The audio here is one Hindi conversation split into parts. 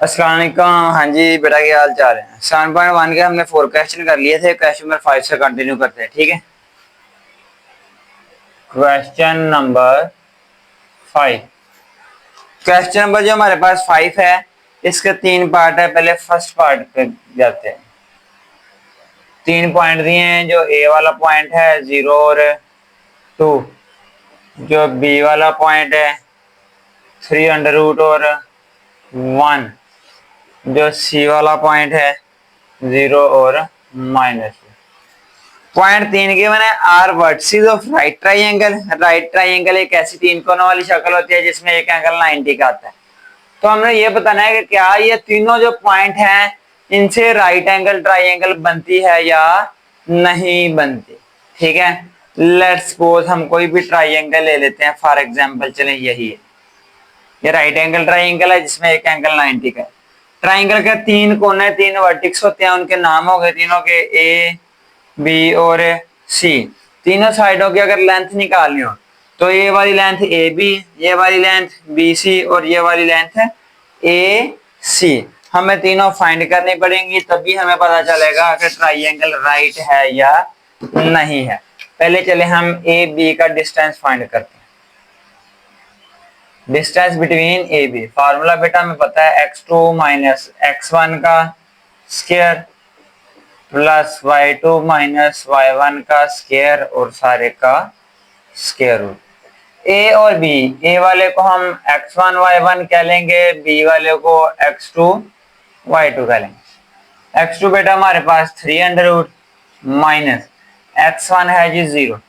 अस्सलाम वालेकुम। हाँ जी बेटा, क्या हाल चाल है। 7.1 के हमने 4 क्वेश्चन कर लिए थे। क्वेश्चन नंबर 5 से कंटिन्यू करते हैं, ठीक है। Question number 5। क्वेश्चन नंबर जो हमारे पास 5 है, इसके 3 पार्ट है। पहले फर्स्ट पार्ट पे जाते हैं। 3 पॉइंट दिए हैं। जो ए वाला पॉइंट है 0 और 2, जो बी वाला पॉइंट है 3 अंडर रूट और 1, जो सी वाला पॉइंट है 0 और -2। पॉइंट 3 के मैंने are vertices of right triangle. Right triangle एक ऐसी तीन कोनों वाली शक्ल होती है जिसमें एक एंगल 90 का आता है। तो हमने ये बताना है कि क्या ये तीनों जो पॉइंट हैं इनसे राइट एंगल ट्राइंगल बनती है या नहीं बनती। ठीक है, लेट्स सपोज हम कोई भी ट्राइंगल ले लेते हैं। फॉर एग्जांपल चलें यही है, ये राइट एंगल ट्राइंगल है जिसमें एक एंगल 90 का है। ट्राइंगल के 3 कोने 3 वर्टिक्स होते हैं, उनके नाम हो गए तीनों के ए बी और सी। तीनों साइडों की अगर लेंथ निकालनी हो तो ये वाली लेंथ ए बी, ये वाली लेंथ बी सी और ये वाली लेंथ ए सी हमें तीनों फाइंड करनी पड़ेंगी, तभी हमें पता चलेगा कि ट्राइंगल राइट है या नहीं है। पहले चले हम ए बी का डिस्टेंस फाइंड करते हैं। Distance between A B, formula बेटा हमें पता है x2 माइनस x1 का square plus y2 minus y1 का स्क्वायर और सारे का स्क्वायर रूट। ए और बी, ए वाले को हम x1 y1 कह लेंगे, बी वाले को x2 y2 कह लेंगे। x2 बेटा हमारे पास 3 अंडर रूट माइनस x1 है जी 0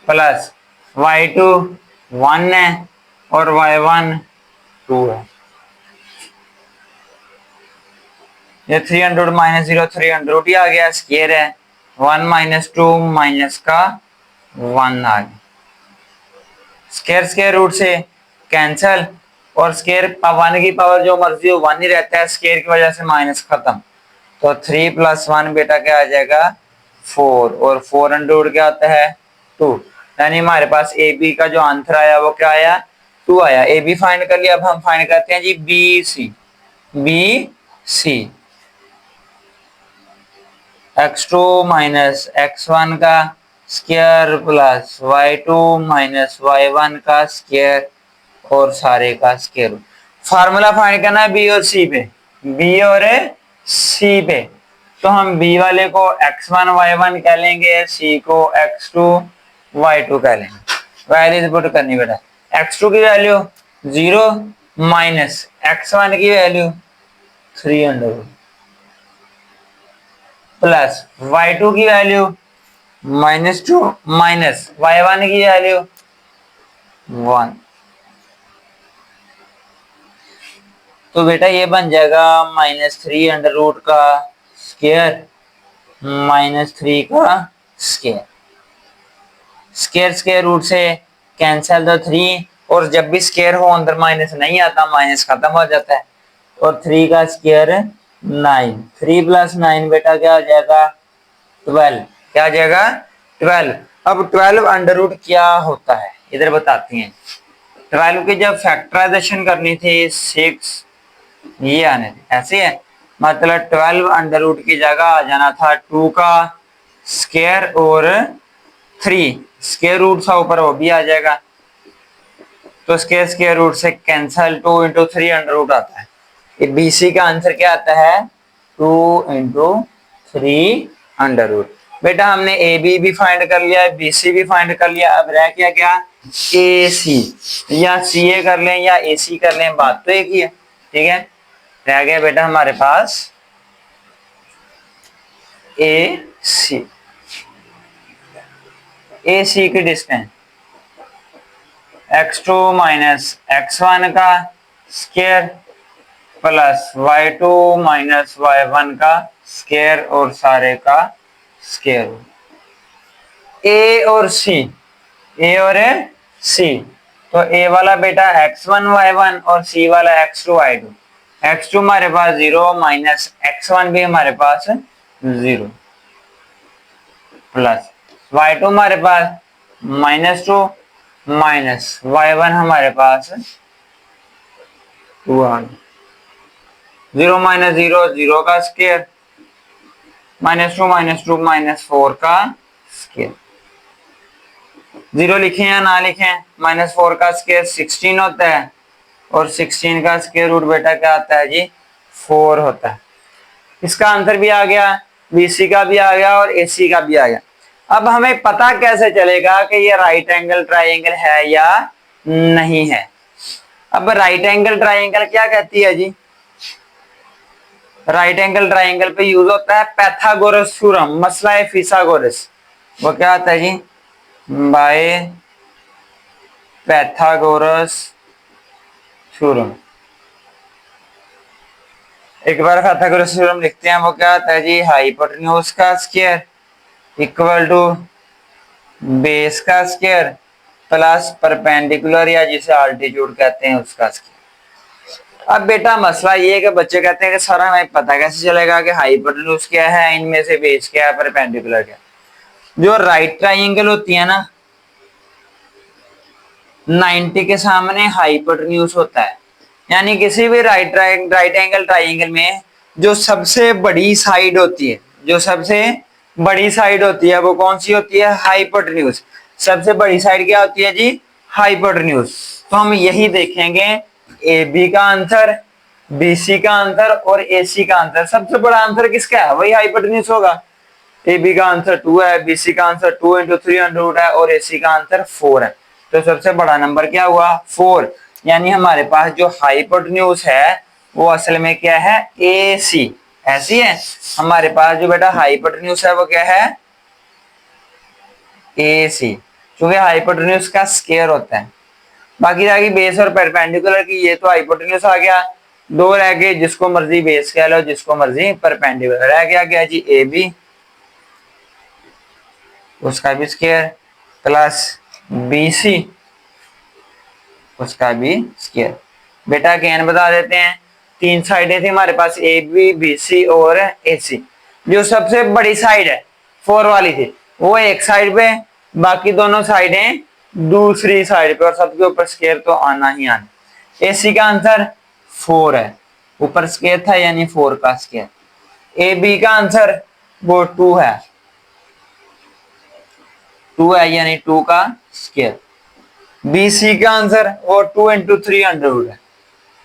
प्लस y2 1 है और y1 2 है। ये 3 under root minus 0 3 under root ही आ गया, स्क्वायर है 1 माइनस 2 माइनस का 1 आ गया। स्क्वायर स्क्वायर रूट से कैंसल और स्क्वायर 1 की पावर जो मर्जी हो 1 ही रहता है, स्क्वायर की वजह से माइनस खत्म। तो 3 प्लस 1 बेटा क्या आ जाएगा 4 और 4 अंडर रूट क्या आता है 2। यानी हमारे पास ए बी का जो आंसर आया वो क्या आया 2 आया। ए बी फाइंड कर लिया। अब हम फाइंड करते हैं जी B C. B C x2 minus x1 का square plus y2 minus y1 का स्क्वायर और सारे का स्क्वायर। फार्मूला फाइंड करना है बी और सी पे, बी और सी पे। तो हम बी वाले को x1 y1 कह लेंगे, सी को x2 y2 कह लेंगे। वैल्यूज पुट करनी बेटा, x2 की वैल्यू 0 माइनस x1 की value 3 under root plus y2 की वैल्यू -2 माइनस y1 की वैल्यू 1। तो बेटा ये बन जाएगा -3 अंडर रूट का स्क्वायर -3 का स्क्वायर। स्क्वायर स्क्वायर रूट से कैंसिल द 3, और जब भी स्क्वायर हो अंदर माइनस नहीं आता, माइनस खत्म हो जाता है। और 3 का स्क्वायर 9, 3 प्लस 9 बेटा क्या आ जाएगा 12। क्या आ जाएगा 12। अब 12 अंडर रूट क्या होता है इधर बताती हैं। 12 की जब फैक्टराइजेशन करनी थी 6 ये आने थे, ऐसे है। मतलब 12 अंडर रूट की जगह आ जाना था 2 का स्क्वायर और 3 स्क्वायर रूट था ऊपर, वो भी आ जाएगा। तो स्क्वायर स्क्वायर रूट से कैंसल 2 इंटू 3 अंडर रूट आता है। ये बीसी का आंसर क्या आता है 2 इंटू 3 अंडर रूट। बेटा हमने ए बी भी फाइंड कर लिया है, बी सी भी फाइंड कर लिया। अब रह क्या क्या ए सी, या सी ए कर लें या ए सी कर लें, बात तो एक ही है। ठीक है, रह गया बेटा हमारे पास ए सी। ए सी की डिस्टेंस x2 माइनस x1 का square plus y2 minus y1 का स्क्वायर और सारे का स्क्वायर। ए और सी, ए और सी। तो ए वाला बेटा x1 y1 और सी वाला x2 y2। x2 हमारे पास 0 माइनस x1 भी हमारे पास 0 प्लस y2 हमारे पास -2 माइनस y1 हमारे पास 2 आ गया। 0 माइनस 0 0 का स्क्वायर, -2 -4 का स्क्वायर। 0 लिखें या ना लिखें, -4 का स्क्वायर 16 होता है और 16 का स्क्वायर रूट बेटा क्या आता है जी, 4 होता है। इसका आंसर भी आ गया, बीसी का भी आ गया और एसी का भी आ गया। अब हमें पता कैसे चलेगा कि ये राइट एंगल ट्राइंगल है या नहीं है। अब राइट एंगल ट्राइंगल क्या कहती है जी, राइट एंगल ट्राइंगल पे यूज होता है पैथागोरस थ्योरम, मसला फिसागोरस। वो क्या आता है जी, बाय पैथागोरस थ्योरम। एक बार पैथागोरस थ्योरम लिखते हैं, वो क्या आता है जी, हाइपोटेन्यूज का स्क्वायर इक्वल टू बेस का स्क्वायर प्लस परपेंडिकुलर या जिसे अल्टीट्यूड कहते हैं उसका स्क्वायर। अब बेटा मसला ये है कि बच्चे कहते हैं कि सर हमें पता कैसे चलेगा कि हाइपोटेन्यूज क्या है, इनमें से बेस क्या है, परपेंडिकुलर क्या है। जो राइट ट्राइंगल होती है ना, 90 के सामने हाइपोटेन्यूज होता है, यानी किसी भी राइट एंगल ट्राइंगल में जो सबसे बड़ी साइड होती है, जो सबसे बड़ी साइड होती है वो कौन सी होती है, हाइपोटेन्यूज। सबसे बड़ी साइड क्या होती है जी, हाइपोटेन्यूज। तो हम यही देखेंगे, ए बी का आंसर, बी सी का आंसर और ए सी का आंसर। सबसे बड़ा आंसर किसका है, वही हाइपोटेन्यूज होगा। ए बी का आंसर 2 है, बी सी का आंसर 2 × 300 है और ए सी का आंसर 4 है। तो सबसे बड़ा नंबर क्या हुआ, 4। यानी हमारे पास जो हाइपोटेन्यूज है वो असल में क्या है, ए सी। ऐसी है हमारे पास जो बेटा हाइपोटेन्यूज है वो क्या है, ए सी, क्योंकि हाइपोटेन्यूज का स्क्वायर होता है। बाकी रह गई बेस और परपेंडिकुलर की, ये तो हाइपोटेन्यूज आ गया। दो रह गए, जिसको मर्जी बेस कह लो, जिसको मर्जी परपेंडिकुलर। रह गया जी ए बी, उसका भी स्क्वायर प्लस बी सी, उसका भी स्क्वायर। बेटा अगेन बता देते हैं, तीन साइडें थी हमारे पास, ए बी, बी सी और ए सी। जो सबसे बड़ी साइड है 4 वाली थी वो एक साइड पे, बाकी दोनों साइडें दूसरी साइड पे, और सबके ऊपर स्क्वायर तो आना ही आना। ए सी का आंसर 4 है, ऊपर स्क्वायर था यानी 4 का स्क्वायर। ए बी का आंसर वो 2 है, 2 है यानी 2 का स्क्वायर। बी सी का आंसर वो 2 × 300 है,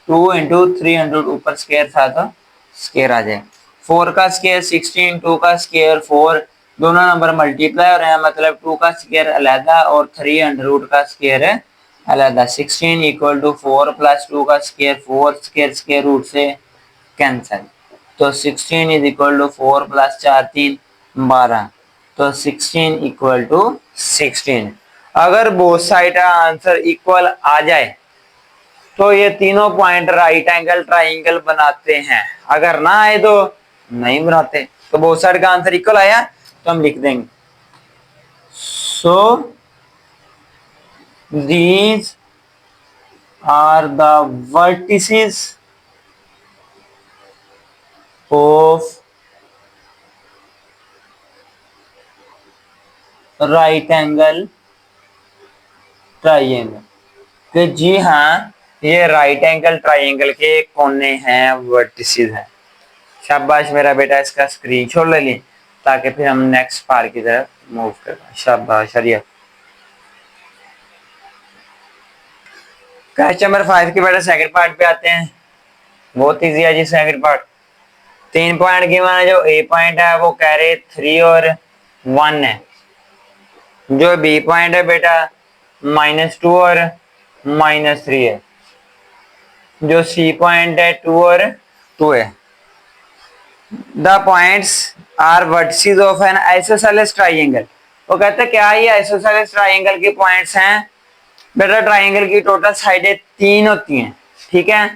2 × 300 ऊपर स्क्वायर था तो स्क्वायर आ जाए। 4 का स्क्वायर 16, 2 का स्क्वायर 4, दोनों नंबर मल्टीप्लाई हो रहे हैं, मतलब 2 का स्क्वायर अलग और 300 का स्क्वायर है अलग। 16 = 4 प्लस 2 का स्क्वायर 4, स्क्वायर स्क्वायर रूट से कैंसिल, तो 16 = 4 प्लस 4 3 12, तो 16 = 16। अगर बोथ साइड का आंसर इक्वल आ जाए तो ये तीनों पॉइंट राइट एंगल ट्राइंगल बनाते हैं, अगर ना आए तो नहीं बनाते। तो बोथ साइड का आंसर इक्वल आया तो हम लिख देंगे, so these are the vertices of right angle triangle. तो जी हाँ, ये राइट एंगल ट्राइंगल के कोने हैं, वर्टिसेस हैं। शाबाश मेरा बेटा, इसका स्क्रीनशॉट ले ली ताकि फिर हम नेक्स्ट पार्ट की तरफ मूव कर पाए। शाबाश हरिया। क्वेश्चन नंबर 5 के बेटा सेकंड पार्ट पे आते हैं। बहुत इजी है जी सेकंड पार्ट। 3 पॉइंट गिवन है, जो ए पॉइंट है वो कह रहे 3 और 1 है। जो बी पॉइंट है बेटा -2 और -3 है। जो सी पॉइंट है 2 और 2 है। The points are vertices of an isosceles triangle. वो कहते हैं क्या ये आइसोसेलेस ट्राइंगल के पॉइंट्स हैं। बेटा ट्राइंगल की टोटल साइडें 3 होती हैं, ठीक है।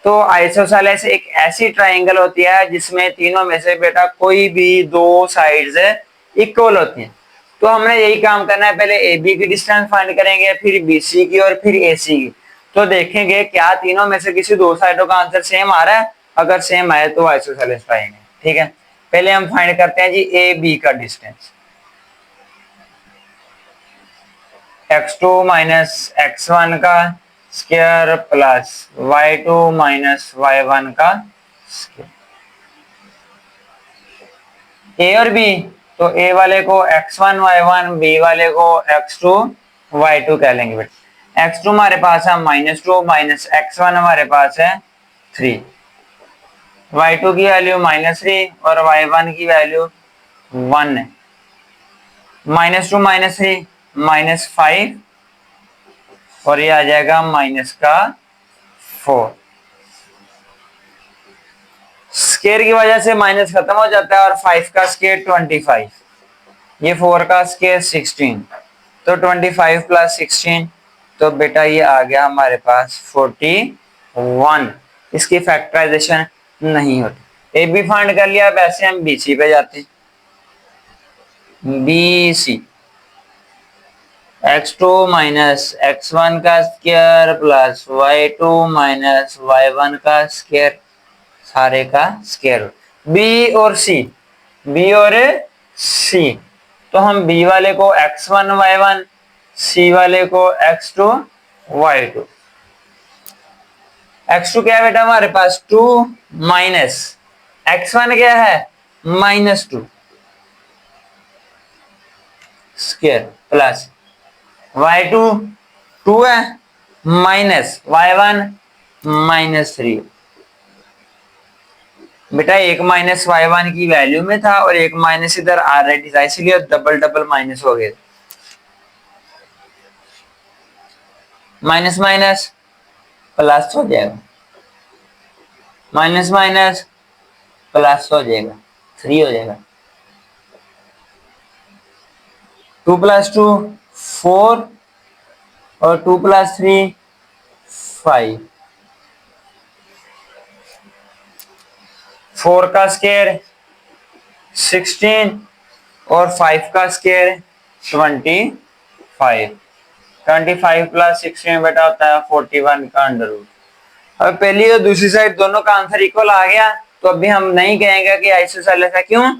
तो आइसोसेलेस एक ऐसी ट्राइंगल होती है जिसमें तीनों में से बेटा कोई भी दो साइड्स इक्वल होती हैं। तो हमने यही काम करना है, पहले ए बी की डिस्टेंस फाइंड करेंगे, फिर बी सी की और फिर ए सी की। तो देखेंगे क्या तीनों में से किसी दो साइडों का आंसर सेम आ रहा है, अगर सेम आए तो आइसोसेलेस ट्राइंगल, ठीक है। पहले हम फाइंड करते हैं जी ए बी का डिस्टेंस। x2 - x1 का स्क्वायर प्लस y2 - y1 का ए और बी, तो ए वाले को x1 y1, बी वाले को x2 y2 कह लेंगे बेटा। x2 हमारे पास है -2 माइनस x1 हमारे पास है 3, y2 की वैल्यू -3 और y1 की वैल्यू 1 है। -2 -3 -5 और ये आ जाएगा -4। स्केयर की वजह से माइनस खत्म हो जाता है और 5 का स्केयर 25, ये 4 का स्केयर 16, तो 25 प्लस 16, तो बेटा ये आ गया हमारे पास 41। इसकी फैक्टराइजेशन नहीं होती। ए बी फाइंड कर लिया, वैसे हम बी सी पे जाते। B C x2 minus x1 का square plus y2 minus y1 का स्केयर, सारे का स्केयर। बी और सी, बी और सी, तो हम बी वाले को x1 y1, सी वाले को x2 y2। x2 क्या है बेटा हमारे पास 2 माइनस x1 क्या है -2 स्केयर प्लस y2 2 है माइनस y1 -3। बेटा एक माइनस y1 की वैल्यू में था और एक माइनस इधर ऑलरेडी था, इसलिए डबल डबल माइनस हो गए। माइनस माइनस प्लस हो जाएगा, माइनस माइनस प्लस हो जाएगा, 3 हो जाएगा। 2 + 2 4 और 2 + 3 5। 4 का स्केयर 16 और 5 का स्केयर 25। 25 + 16 बेटा होता है 41 का अंडर रूट। अब पहली और दूसरी साइड दोनों का आंसर इक्वल आ गया, तो अभी हम नहीं कहेंगे कि आइसोसेलेस है। क्यों?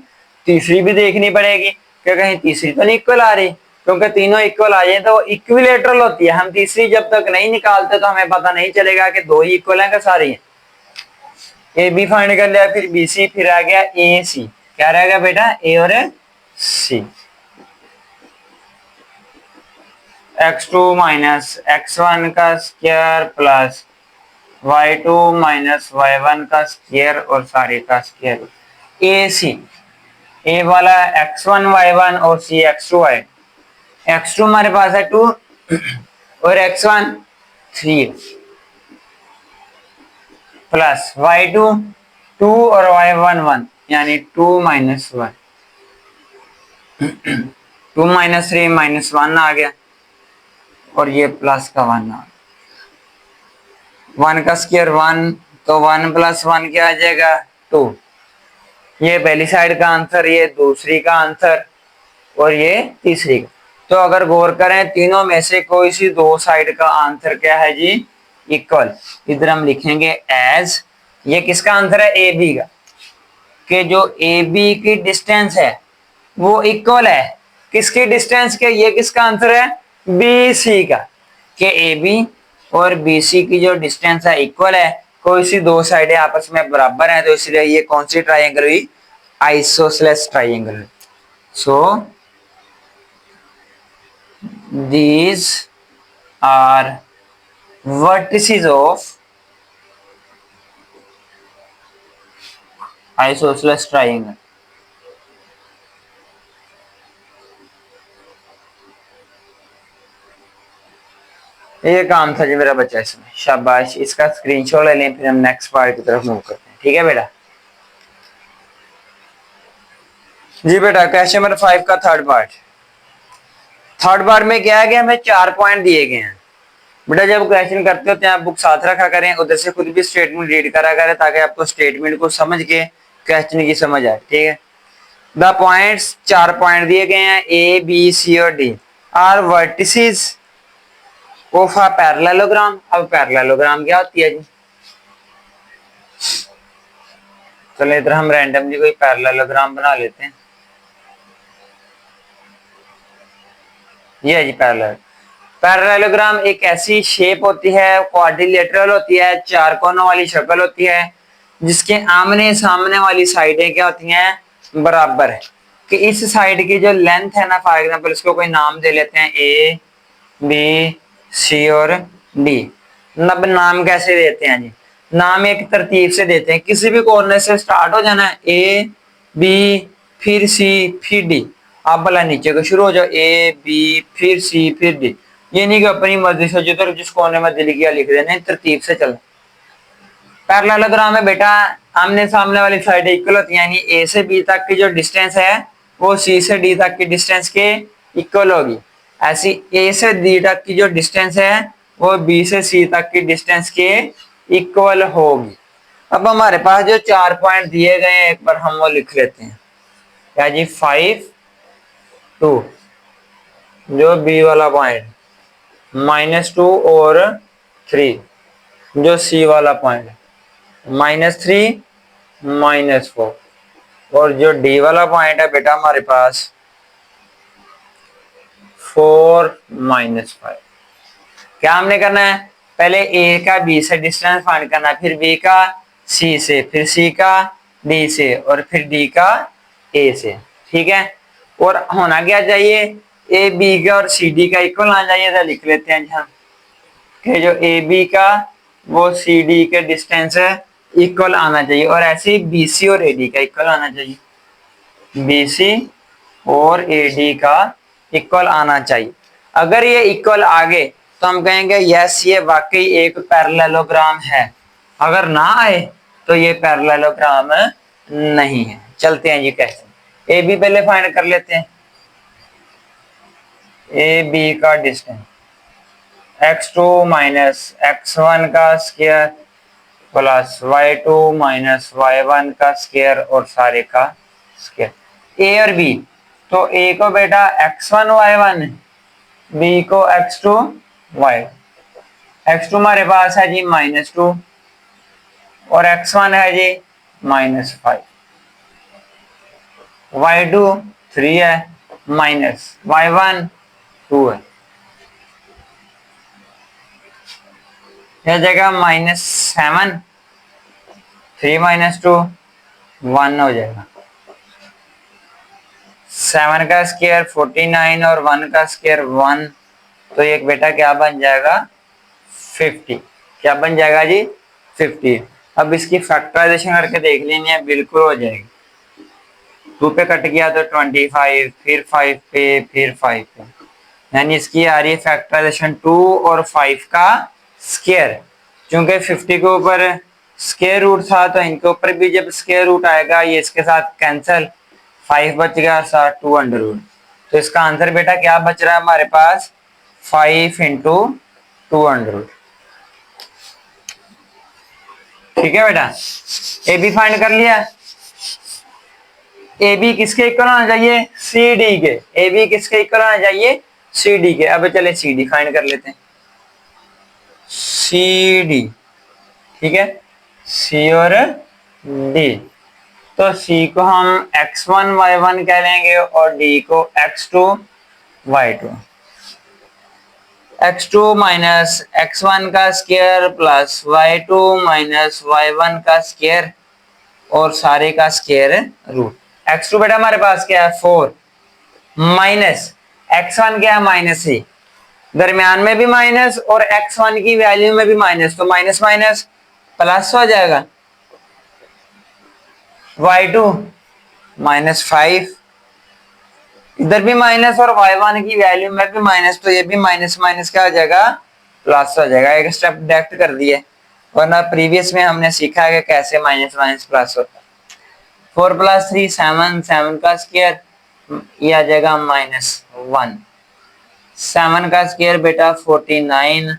तीसरी भी देखनी पड़ेगी कि कहीं तीसरी तो नहीं इक्वल आ रही, क्योंकि तीनों इक्वल आ जाए तो वो इक्विलेटरल होती है। हम तीसरी जब तक नहीं निकालते तो हमें पता नहीं चलेगा कि दो ही इक्वल है कि सारी है। ए बी फाइंड कर लिया, फिर बी सी, फिर आ गया ए सी। क्या रहेगा बेटा? ए और सी। x2 माइनस x1 का square plus y2 minus y1 का स्क्वायर और सारे का स्क्वायर। ए सी, ए वाला x1 y1 और सी x2 y। x2 हमारे पास है 2 और x1 3 प्लस y2 2 और y1 1, यानी 2 - 1। 2 - 3 - 1 आ गया और ये प्लस का 1 आ गया। 1 का स्क्वायर 1, तो 1 + 1 क्या आ जाएगा 2। ये पहली साइड का आंसर, ये दूसरी का आंसर और ये तीसरी का। तो अगर गौर करें तीनों में से कोई सी दो साइड का आंसर क्या है जी? इक्वल। इधर हम लिखेंगे एज, ये किसका आंसर है? ए बी का, कि जो ए बी की डिस्टेंस है वो इक्वल है किसकी डिस्टेंस के? ये किसका आंसर है? बी सी का, कि ए बी और बी सी की जो डिस्टेंस है इक्वल है, कोई सी दो साइडें आपस में बराबर हैं, तो इसलिए ये कौन सी ट्राइंगल हुई? Isosceles triangle. So these are vertices of isosceles triangle। ये काम था जी मेरा बच्चा इसमें, शाबाश। इसका स्क्रीनशॉट ले लें, फिर हम नेक्स्ट पार्ट की तरफ मूव करते हैं। ठीक है बेटा? जी बेटा, क्वेश्चन नंबर 5 का थर्ड पार्ट। थर्ड पार्ट में क्या है कि हमें 4 पॉइंट दिए गए हैं। बेटा जब क्वेश्चन करते हो तो आप बुक साथ रखा करें, उधर से खुद भी स्टेटमेंट रीड करा करें, ताकि आपको स्टेटमेंट को समझ के क्वेश्चन की समझ आए। ठीक है? द पॉइंट्स, 4 पॉइंट दिए गए हैं, ए बी सी और D R vertices of a parallelogram. अब पैरेललोग्राम क्या होती है जी? चलो इधर हम रैंडमली कोई पैरेललोग्राम बना लेते हैं। ये है जी पैरेलल। पैरेललोग्राम एक ऐसी शेप होती है, क्वाड्रिलेटरल होती है, चार कोनों वाली शक्ल होती है, जिसके आमने सामने वाली साइडें क्या होती हैं, बराबर है। कि इस साइड की जो लेंथ है ना, फॉर एग्जांपल इसको कोई नाम दे लेते हैं ए बी सी और डी। अब नाम कैसे देते हैं जी, नाम एक तरतीब से देते हैं। किसी भी कॉर्नर से स्टार्ट हो जाना है, ए बी फिर सी फिर डी। आप भला नीचे को शुरू हो जाओ, ए बी फिर सी फिर डी। ये नहीं कि अपनी मर्जी से जिधर जिस कोने में दिल किया लिख देना, तरतीब से चलना। पैरेललोग्राम में बेटा आमने सामने वाली साइड इक्वल होती है, यानी ए से बी तक की जो डिस्टेंस है वो सी से डी तक की डिस्टेंस के इक्वल होगी। ऐसी ए से डी तक की जो डिस्टेंस है वो बी से सी तक की डिस्टेंस के इक्वल होगी। अब हमारे पास जो 4 पॉइंट दिए गए हैं, एक बार हम वो लिख लेते हैं। क्या जी, 5 2 जो बी वाला पॉइंट, -2 और 3 जो सी वाला पॉइंट, -3 -4 और जो डी वाला पॉइंट है बेटा हमारे पास 4 -5। क्या हमने करना है, पहले ए का बी से डिस्टेंस फाइंड करना, फिर बी का सी से, फिर सी का डी से और फिर डी का ए से। ठीक है, और होना क्या चाहिए, ए बी का और सी डी का इक्वल आना चाहिए। तो लिख लेते हैं हम कि जो ए बी का वो सी डी के डिस्टेंस है इक्वल आना चाहिए, और ऐसे ही बी सी और ए डी का इक्वल आना चाहिए। बी सी और ए डी का इक्वल आना चाहिए। अगर ये इक्वल आ गए तो हम कहेंगे यस ये वाकई एक पैरेललोग्राम है। अगर ना आए तो ये पैरेललोग्राम नहीं है। चलते हैं जी कैसे, ए बी पहले फाइंड कर लेते हैं। ए बी का डिस्टेंस x2 माइनस x1 का square plus y2 minus y1 का स्क्वायर और सारे का स्क्वायर। ए और बी, तो ए को बेटा x1 y1, बी को x2 y। x2 हमारे पास है जी -2 और x1 है जी -5, y2 3 है माइनस y1 2 है। यह जगह -7, 3 - 2 1 हो जाएगा। 7 का स्क्वायर 49 और 1 का स्क्वायर 1, तो एक बेटा क्या बन जाएगा 50। क्या बन जाएगा जी 50। अब इसकी फैक्टराइजेशन करके देख लेनी है, बिल्कुल हो जाएगी। 2 पे कट गया तो 25, फिर 5 पे, फिर 5 पे, यानी इसकी आ रही है फैक्टराइजेशन 2 और 5 का स्क्वायर। क्योंकि 50 के ऊपर स्क्वायर रूट था तो इनके ऊपर भी जब स्क्वायर रूट आएगा ये इसके साथ कैंसिल, 5 बच गया, साथ 2 अंडर रूट। तो इसका आंसर बेटा क्या बच रहा है हमारे पास 5 × 2 अंडर रूट। ठीक है बेटा, ए बी फाइंड कर लिया। ए बी किसके इक्वल आना चाहिए, सी डी के। ए बी किसके इक्वल आना चाहिए, सी डी के। अब चले सी डी फाइंड कर लेते हैं। सी डी, ठीक है, सी और डी। तो सी को हम x1 y1 कह लेंगे और डी को x2 y2। x2 minus x1 का square plus y2 minus y1 का स्क्वायर और सारे का स्क्वायर रूट। x2 बेटा हमारे पास क्या है 4 माइनस x1 क्या है -3, दरमियान में भी माइनस और x1 की वैल्यू में भी माइनस, तो माइनस माइनस प्लस हो जाएगा। y2 -5, इधर भी माइनस और y1 की वैल्यू में भी माइनस, तो ये भी माइनस माइनस क्या हो जाएगा प्लस हो जाएगा। एक स्टेप डायरेक्ट कर दिए, वरना प्रीवियस में हमने सीखा है कि कैसे माइनस माइनस प्लस होता है। 4 + 3 7, 7 का स्क्वायर ये आ जाएगा -1। 7 का स्क्वायर बेटा 49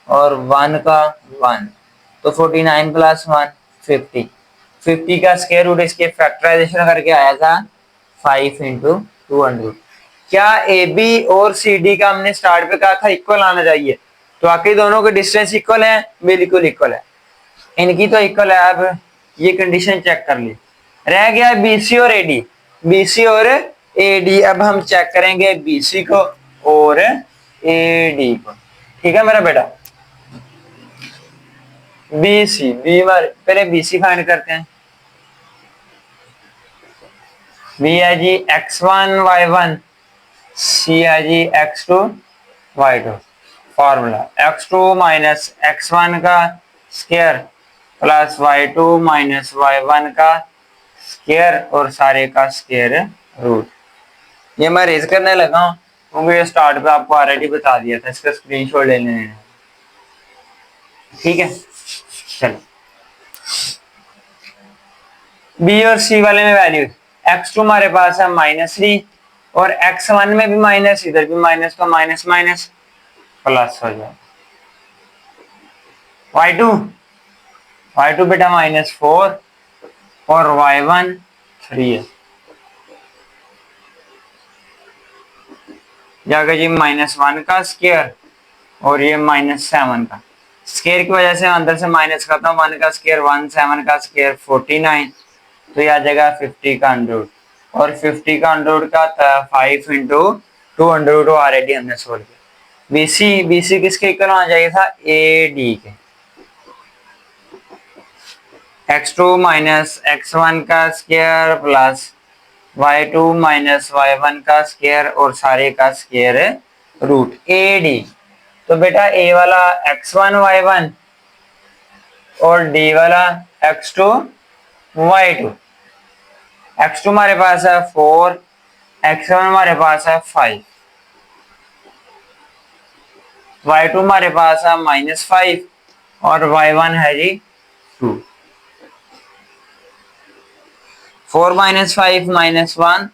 और 1 का 1, तो 49 + 1 50। 50 का स्क्वायर रूट इसके फैक्टराइजेशन करके आया था 5 × 200। क्या ए बी और सी डी का हमने स्टार्ट पे कहा था इक्वल आना चाहिए, तो आखिर दोनों के डिस्टेंस इक्वल है, बिल्कुल इक्वल है, इनकी तो इक्वल है। अब ये कंडीशन चेक कर ली, रह गया बीसी और एडी। बीसी और एडी, अब हम चेक करेंगे बीसी को और एडी को। ठीक है मेरा बेटा, बी सी, बी पहले बी सी फाइंड करते हैं। बी है जी x1 y1, सी है जी x2 y2। Formula x2 minus x1 का square plus y2 minus y1 का स्क्वायर और सारे का स्क्वायर रूट। ये मैं रेज करने लगा हूँ क्योंकि ये स्टार्ट पे आपको ऑलरेडी बता दिया था, इसका स्क्रीनशॉट ले लेने हैं। ठीक है, चलो बी और सी वाले में वैल्यू x2 हमारे पास है -3 और x1 में भी माइनस, इधर भी माइनस, तो माइनस माइनस प्लस हो जाए। y2 बेटा -4 और y1 3 है, जाकर जी -1 का स्क्वायर और ये -7 का स्क्वायर की वजह से अंदर से माइनस करता हूँ। 1 का स्क्वायर 1, 7 का स्क्वायर 49, तो ये आ जाएगा 50 का अंडर और 50 का अंडर का 5 इंटू 2 अंडर ऑलरेडी हमने सोल्व किया। बीसी किसके इक्वल आ जाएगा था, ए डी के। x2 माइनस x1 का square plus y2 minus y1 का स्क्वायर और सारे का स्क्वायर रूट ए डी। तो बेटा ए वाला x1 y1 और डी वाला x2 y2। x2 हमारे पास है 4, x1 हमारे पास है 5, y2 हमारे पास है -5 और y1 है जी 2। 4 - 5 -1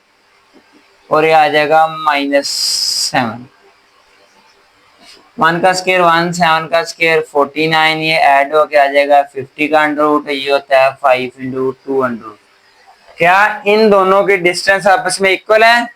और ये आ जाएगा -7। 1 का स्क्वायर 1, 7 का स्क्वायर 49, ये ऐड होके आ जाएगा 50 का अंडर रूट, ये होता है 5 इंटू 2 अंडर रूट। क्या इन दोनों की डिस्टेंस आपस में इक्वल है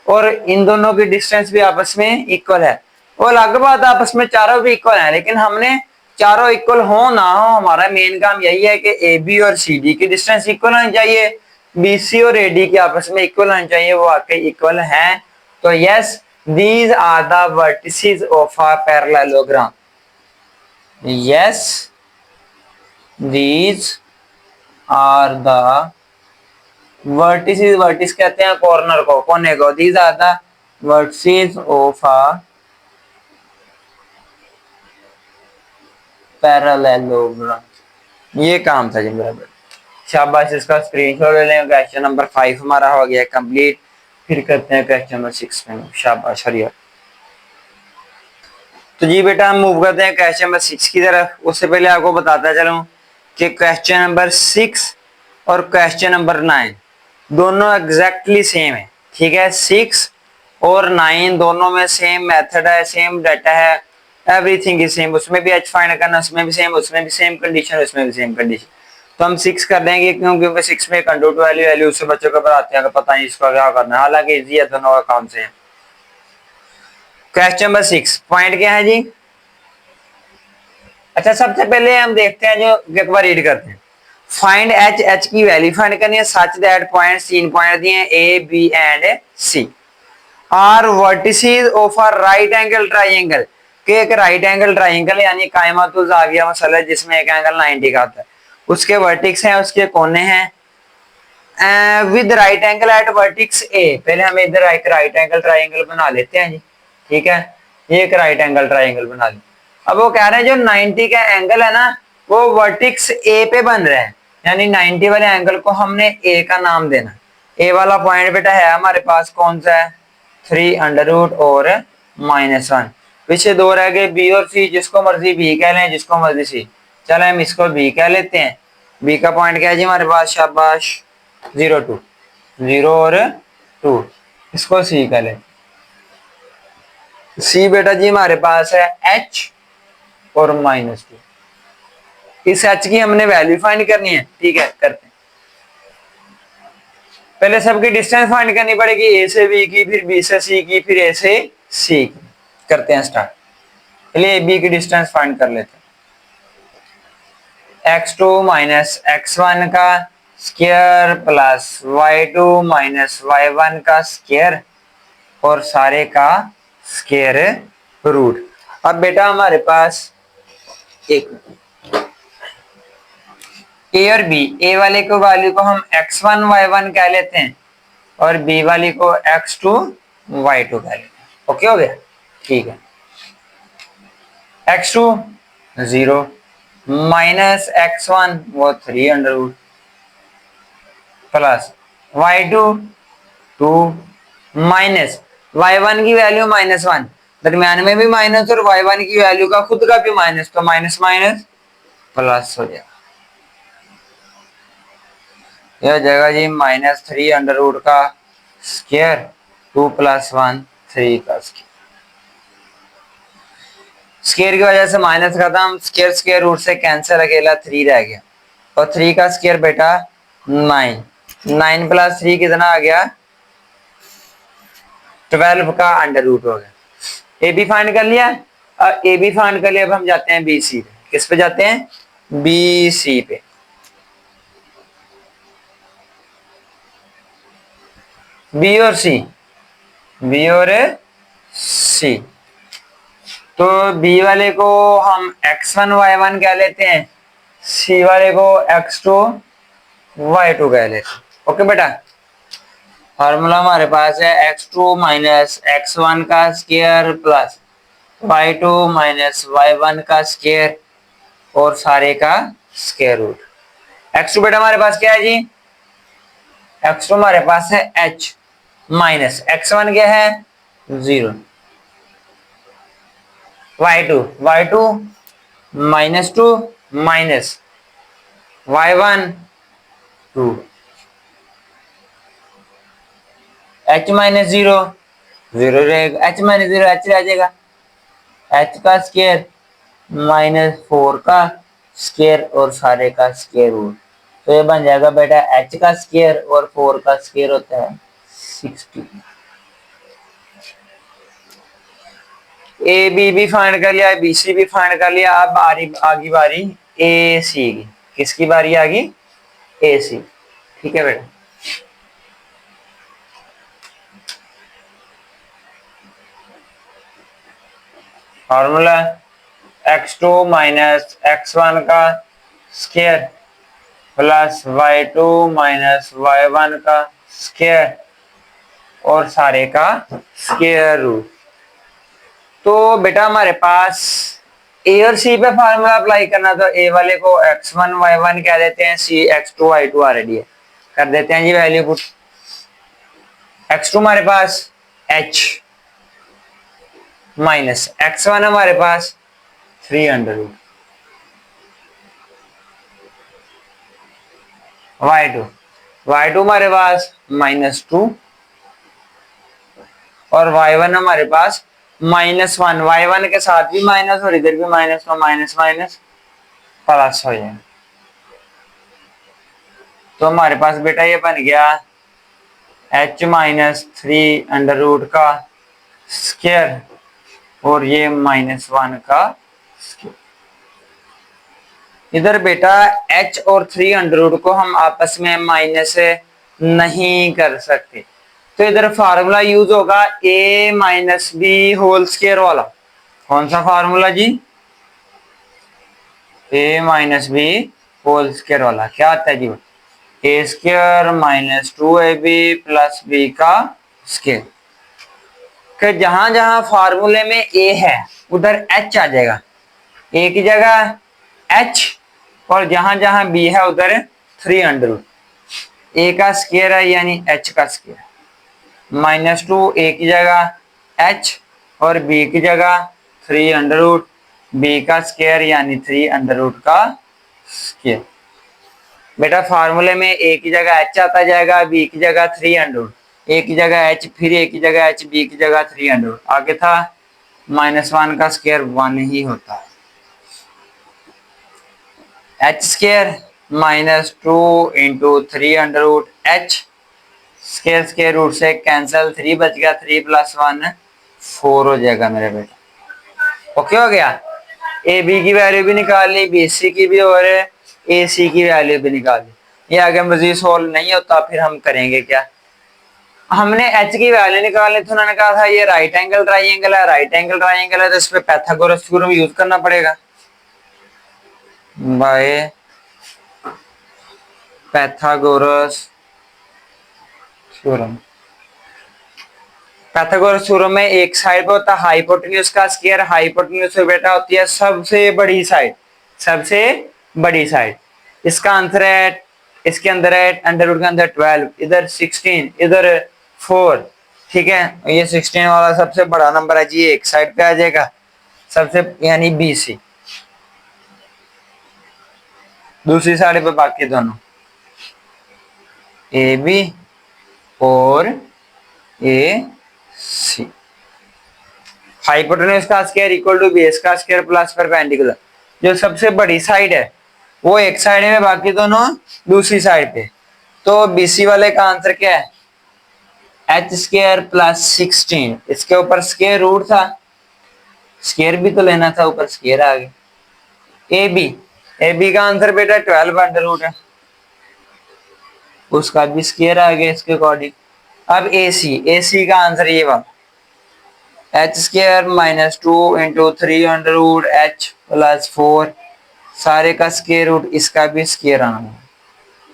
और इन दोनों की डिस्टेंस भी आपस में इक्वल है। और अलग बात आपस में चारों भी इक्वल है, लेकिन हमने चारों इक्वल हो ना हो, हमारा मेन काम यही है कि ए बी और सी डी की डिस्टेंस इक्वल होनी चाहिए, बी सी और ए डी की आपस में इक्वल होनी चाहिए, वो वाकई इक्वल है। तो yes, these are the vertices of a parallelogram. Yes, these are the vertices, vertices कहते हैं कॉर्नर को, कोने को। These are the vertices of a parallelogram. ये काम था जी मेरा बेटा, शाबाश। इसका स्क्रीनशॉट ले लें। क्वेश्चन नंबर 5 हमारा हो गया कंप्लीट। फिर करते हैं क्वेश्चन नंबर 6 में। शाबाश हरिया। तो जी बेटा हम मूव करते हैं क्वेश्चन नंबर 6 की तरफ। उससे पहले आपको बताता चलूं कि क्वेश्चन नंबर 6 और क्वेश्चन नंबर 9 दोनों एग्जैक्टली सेम है। ठीक है, 6 और 9 दोनों में सेम मेथड है, सेम डाटा है, एवरीथिंग इज सेम। उसमें भी एच फाइंड करना, उसमें भी सेम, उसमें भी सेम कंडीशन, उसमें भी सेम कंडीशन। तो हम 6 कर देंगे क्योंकि 6 में कंडक्ट वैल्यू उससे बच्चों को बताते हैं, पता नहीं इसका क्या करना है, हालांकि इजी है, दोनों का काम से है। क्वेश्चन नंबर 6 पॉइंट क्या है जी। अच्छा, सबसे पहले हम देखते हैं, जो एक बार रीड करते हैं। फाइंड एच, एच की वैल्यू फाइंड करनी है सच दैट पॉइंट्स, 3 पॉइंट दिए A B and C are vertices of a right angle triangle, के एक राइट एंगल ट्रायंगल यानी कायमातुल ज़ाविया मसला जिसमें एक एंगल 90 का आता है, उसके वर्टिक्स हैं, उसके कोने हैं with right angle at vertex A. पहले हम इधर एक राइट एंगल ट्रायंगल बना लेते हैं जी। ठीक है, ये एक राइट एंगल ट्रायंगल बना लिया। अब वो कह रहे हैं जो 90 का एंगल है ना, वो वर्टिक्स ए पे बन रहे हैं, यानी 90 वाले एंगल को हमने ए का नाम देना। ए वाला पॉइंट बेटा है हमारे पास कौन सा है, 3 अंडर रूट और -1। पीछे 2 रह गए, बी और सी, जिसको मर्जी बी कह लें, जिसको मर्जी सी। चलो हम इसको बी कह लेते हैं। बी का पॉइंट क्या है जी हमारे पास, शाबाश 0 2, 0 और 2। इसको सी कह लें। सी बेटा जी हमारे पास है h और -2। इस h की हमने वैल्यू फाइंड करनी है। ठीक है, करते हैं। पहले सबकी डिस्टेंस फाइंड करनी पड़ेगी, ए से बी की, फिर बी से सी की, फिर ए से सी की। करते हैं स्टार्ट। पहले ए बी की डिस्टेंस फाइंड कर लेते हैं। x2 माइनस x1 का square plus y2 minus y1 का स्क्वायर और सारे का स्क्वायर रूट। अब बेटा हमारे पास एक ए और बी, ए वाले को वैल्यू को हम x1 y1 कह लेते हैं और बी वाली को x2 y2 कह लेते हैं। ओके हो गया, ठीक है। x2 0 माइनस x1 वो 3 under root plus y2 2 minus y1 की वैल्यू -1, दरम्यान में भी माइनस और y1 की वैल्यू का खुद का भी माइनस, तो माइनस माइनस प्लस हो जाएगा। यह जगह जी -3 अंडर रूट का स्क्वायर 2 + 1 3 का स्क्वायर। स्क्वायर की वजह से माइनस खत्म, स्क्वायर स्क्वायर रूट से कैंसिल, अकेला 3 रह गया और 3 का स्क्वायर बेटा 9, 9 + 3 कितना आ गया 12 का अंडर रूट हो गया। ए बी फाइंड कर लिया, अब ए बी फाइंड कर लिया, अब हम जाते हैं बी सी पे। किस पे जाते हैं? बी सी पे। बी और सी, बी और सी, तो बी वाले को हम x1 y1 कह लेते हैं, सी वाले को x2 y2 कह लेते हैं। ओके बेटा, फॉर्मूला हमारे पास है x2 माइनस x1 का square plus y2 minus y1 का स्क्वायर और सारे का स्क्वायर रूट। x2 बेटा हमारे पास क्या है जी? x2 हमारे पास है h माइनस x1 क्या है 0, y2 -2 minus y1 2, h minus 0 0 रहेगा, h माइनस 0 h रह जाएगा, h का स्क्वायर -4 का स्क्वायर और सारे का स्क्वायर रूट, तो ये बन जाएगा बेटा h का स्क्वायर और 4 का स्क्वायर होता है 60। ए बी भी फाइंड कर लिया, बी सी भी फाइंड कर लिया, अब आगी बारी ए सी की। किसकी बारी आ गई? ए सी। ठीक है बेटा, फॉर्मूला x2 माइनस x1 का square plus y2 minus y1 का स्क्वायर और सारे का स्क्वायर रूट। तो बेटा हमारे पास ए और सी पे फार्मूला अप्लाई करना, तो ए वाले को x1 y1 कह देते हैं, सी x2 y2 ऑलरेडी है, कर देते हैं जी वैल्यू पुट। x2 हमारे पास h माइनस x1 हमारे पास 3 अंडर रूट, y2 हमारे पास -2 और y1 हमारे पास -1, y1 के साथ भी माइनस और इधर भी माइनस, तो माइनस माइनस प्लस हो जाए, तो हमारे पास बेटा ये बन गया h -3 अंडर रूट का स्क्वायर और ये -1 का स्क्वायर। इधर बेटा h और 3 अंडर रूट को हम आपस में माइनस नहीं कर सकते, तो इधर फार्मूला यूज होगा a minus B whole square वाला। कौन सा फार्मूला जी? a minus B whole square वाला। क्या आता है जी? a square minus 2ab plus b का स्क्वायर। कि जहां जहां फार्मूले में a है उधर h आ जाएगा, a की जगह h, और जहां जहां b है उधर 3 अंडर रूट, a का स्क्वायर है यानी h का स्क्वायर, -2 a की जगह h और b की जगह 3 अंडर रूट b का स्क्वायर यानी 3 अंडर रूट का स्क्वायर। बेटा फार्मूले में a की जगह h आता जाएगा, b की जगह 3 अंडर रूट, a की जगह h, फिर a की जगह h, b की जगह 3 अंडर रूट, आगे था -1 का स्क्वायर 1 ही होता है, h square -2 into 3 under root h square, square root से कैंसिल, 3 बच गया, 3 + 1 4 हो जाएगा मेरे बेटा। ओके हो गया, ए बी की वैल्यू भी निकाल ली, बी सी की भी और ए सी की वैल्यू भी निकाल ली। ये आगे मजीद सोल्व नहीं होता, फिर हम करेंगे क्या? हमने h की वैल्यू निकालनी थी, उन्होंने कहा था ये राइट एंगल ट्राइंगल है, राइट एंगल ट्राइंगल है तो इस पे पाइथागोरस थ्योरम यूज करना पड़ेगा। By Pythagoras theorem. Pythagoras theorem में एक साइड पे होता है हाइपोटेन्यूज का स्क्वायर, हाइपोटेन्यूज पे बेटा होती है सबसे बड़ी साइड, सबसे बड़ी साइड। इसका आंसर है, इसके अंदर है अंडर रूट के अंदर 12, इधर 16, इधर 4। ठीक है, ये 16 वाला सबसे बड़ा नंबर है जी, एक साइड पे आ जाएगा सबसे, यानी BC। दूसरी साइड पे बाकी दोनों AB और AC। हाइपोटेन्यूज का स्क्वायर इक्वल टू बेस का स्क्वायर प्लस परपेंडिकुलर। जो सबसे बड़ी साइड है वो एक साइड में, बाकी दोनों दूसरी साइड पे। तो BC वाले का आंसर क्या है, h स्क्वायर प्लस 16। इसके ऊपर स्क्वायर रूट था, स्क्वायर भी तो लेना था, ऊपर स्क्वायर आ गया। AB का आंसर बेटा 12 अंडर रूट है, उसका भी स्क्वायर आ गया इसके अकॉर्डिंग। अब AC का आंसर ये वाला, h square minus 2 into 3 under root h plus 4, सारे का स्क्वायर रूट, इसका भी स्क्वायर आना,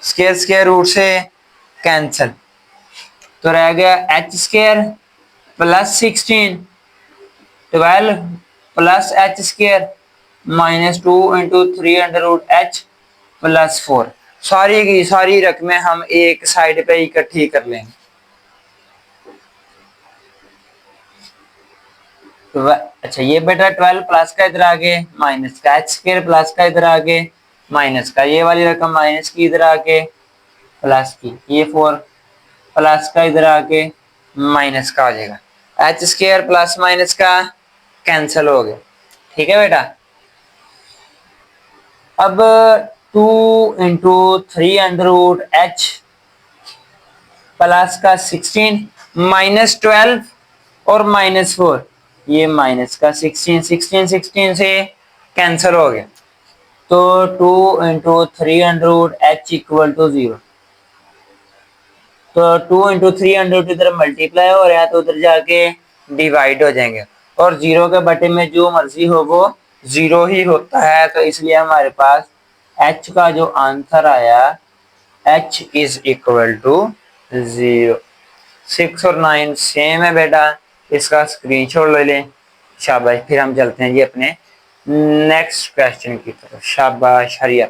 स्क्वायर स्क्वायर रूट से कैंसल, तो रह गया h square plus 16, 12 plus h square minus 2 into 3 under root h plus 4। सारी की सारी रकमें हम एक साइड पे इकट्ठी कर लेंगे। तो अच्छा, ये बेटा 12 प्लस का इधर आगे, माइनस का h स्क्वायर प्लस का इधर आगे, माइनस का ये वाली रकम माइनस की इधर आके प्लस की, ये 4 प्लस का इधर आके माइनस का आ जाएगा, h स्क्वायर प्लस माइनस का कैंसिल हो गया। ठीक है बेटा, अब 2 into 3 under root h plus का 16 माइनस 12 और माइनस 4, ये माइनस का 16 से कैंसिल हो गया, तो 2 into 3 under root h equal to 0। तो 2 इंटू 3 अंडर रूट इधर मल्टीप्लाई हो रहा है तो उधर जाके डिवाइड हो जाएंगे, और 0 के बटे में जो मर्जी हो वो 0 ही होता है, तो इसलिए हमारे पास h का जो आंसर आया h इज इक्वल टू 0। 6 और 9 सेम है बेटा, इसका स्क्रीनशॉट ले लें। शाबाश, फिर हम चलते हैं जी अपने नेक्स्ट क्वेश्चन की तरफ। शाबाश हरिया।